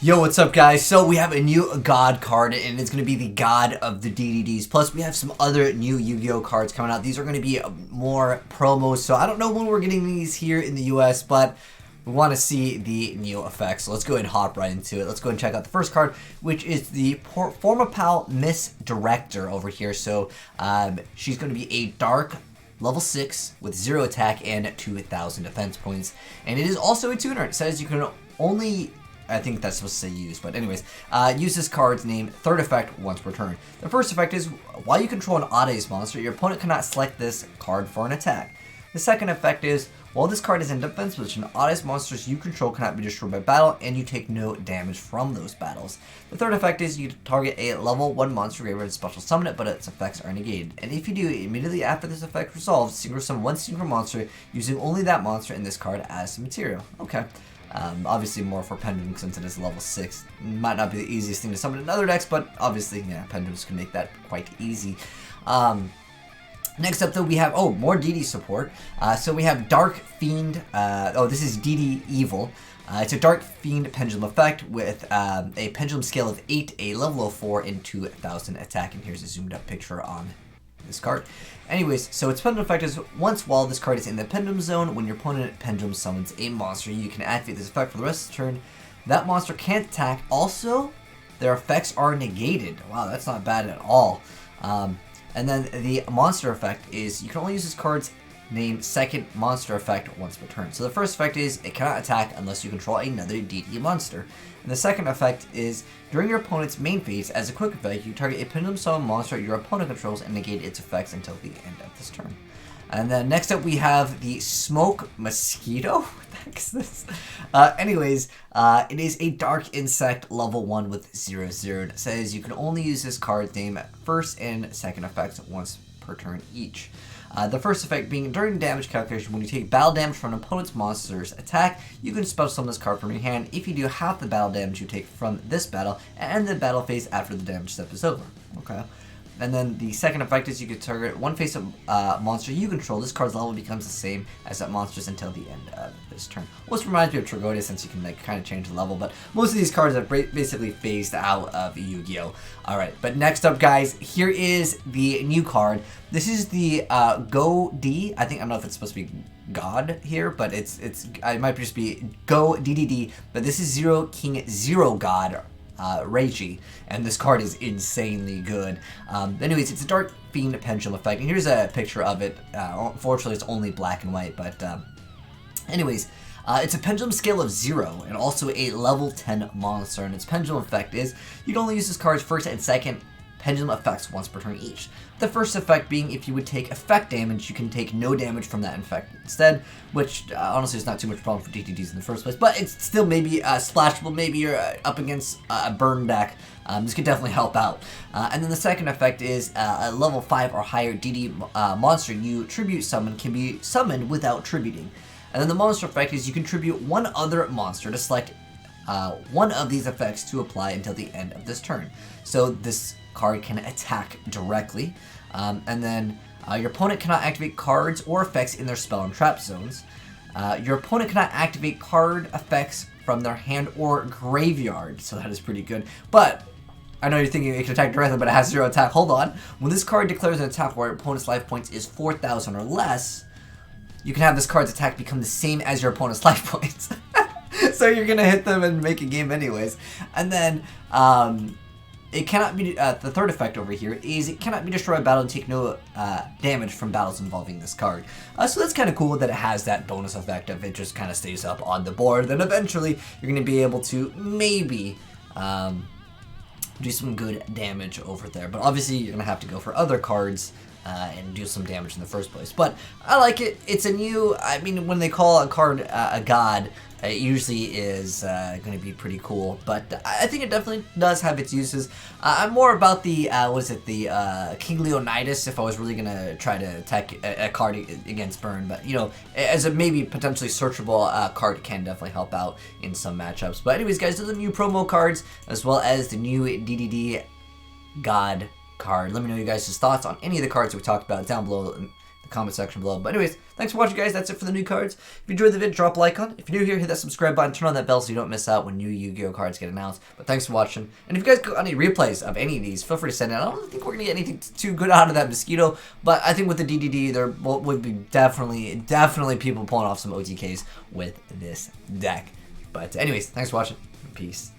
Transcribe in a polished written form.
Yo, what's up guys? So we have a new God card and it's going to be the God of the DDDs. Plus we have some other new Yu-Gi-Oh cards coming out. These are going to be more promos. So I don't know when we're getting these here in the US, but we want to see the new effects. So let's go ahead and hop right into it. Let's go and check out the first card, which is the Performapal Miss Director over here. So she's going to be a dark level 6 with 0 attack and 2,000 defense points. And it is also a tuner. It says you can only... I think that's supposed to say use, but anyways, use this card's name, third effect, once per turn. The first effect is, while you control an Azneyes monster, your opponent cannot select this card for an attack. The second effect is, while this card is in defense position, Azneyes monsters you control cannot be destroyed by battle, and you take no damage from those battles. The third effect is, you target a level 1 monster graveyard and special summon it, but its effects are negated. And if you do, immediately after this effect resolves, synchro summon one synchro monster, using only that monster in this card as material. Okay. Obviously more for Pendulum since it is level 6. Might not be the easiest thing to summon in other decks, but obviously, yeah, Pendulums can make that quite easy. Next up though we have, more DD support. So we have Dark Fiend, this is DD Evil. It's a Dark Fiend Pendulum effect with a Pendulum scale of 8, a level of 4, and 2,000 attack. And here's a zoomed up picture on this card. Anyways, so its pendulum effect is, once while this card is in the pendulum zone, when your opponent pendulum summons a monster, you can activate this effect for the rest of the turn. That monster can't attack. Also, their effects are negated. Wow, that's not bad at all. And then the monster effect is, you can only use this card's name second monster effect once per turn. So the first effect is, it cannot attack unless you control another DD monster. And the second effect is, during your opponent's main phase, as a quick effect, you target a pendulum summon monster your opponent controls and negate its effects until the end of this turn. And then next up we have the Smoke Mosquito. What the heck is this? It is a dark insect level 1 with 0/0. It says you can only use this card's name first and second effects once per turn each. The first effect being, during damage calculation, when you take battle damage from an opponent's monster's attack, you can special summon this card from your hand. If you do, half the battle damage you take from this battle, and end the battle phase after the damage step is over. Okay. And then the second effect is, you can target one face of monster you control. This card's level becomes the same as that monster's until the end of this turn. Which reminds me of Tragodia, since you can kind of change the level, but most of these cards are basically phased out of Yu-Gi-Oh! Alright, but next up guys, here is the new card. This is the Go D. I don't know if it's supposed to be God here, but it might just be Go DDD, but this is Zero King Zero God. Reiji, and this card is insanely good. Anyways, it's a Dark Fiend Pendulum effect, and here's a picture of it. Unfortunately, it's only black and white, but anyways, it's a pendulum scale of 0, and also a level 10 monster, and its pendulum effect is, you can only use this card's first and second pendulum effects once per turn each. The first effect being, if you would take effect damage, you can take no damage from that effect instead, which honestly is not too much problem for DDDs in the first place, but it's still maybe splashable. Maybe you're up against a burn deck. This could definitely help out. And then the second effect is, a level 5 or higher DD monster you tribute summon can be summoned without tributing. And then the monster effect is, you can tribute one other monster to select one of these effects to apply until the end of this turn. So this card can attack directly, and then your opponent cannot activate cards or effects in their spell and trap zones. Your opponent cannot activate card effects from their hand or graveyard, so that is pretty good. But I know you're thinking it can attack directly, but it has 0 attack. Hold on. When this card declares an attack where your opponent's life points is 4,000 or less, you can have this card's attack become the same as your opponent's life points. So you're gonna hit them and make a game anyways. And then it cannot be, the third effect over here is, it cannot be destroyed by battle and take no damage from battles involving this card. So that's kind of cool that it has that bonus effect of it just kind of stays up on the board. Then eventually you're going to be able to maybe do some good damage over there. But obviously you're going to have to go for other cards and do some damage in the first place. But I like it. It's a new, when they call a card a god, it usually is going to be pretty cool, but I think it definitely does have its uses. I'm more about the, King Leonidas, if I was really going to try to attack a card against burn, but, as a maybe potentially searchable card can definitely help out in some matchups. But anyways, guys, those are the new promo cards, as well as the new DDD God card. Let me know you guys' thoughts on any of the cards that we talked about down below in the comment section below. But anyways, thanks for watching, guys. That's it for the new cards. If you enjoyed the video, drop a like on it. If you're new here, hit that subscribe button, turn on that bell so you don't miss out when new Yu-Gi-Oh cards get announced. But thanks for watching. And if you guys got any replays of any of these, feel free to send it. I don't think we're going to get anything too good out of that Mosquito, but I think with the DDD, there would be definitely people pulling off some OTKs with this deck. But anyways, thanks for watching. Peace.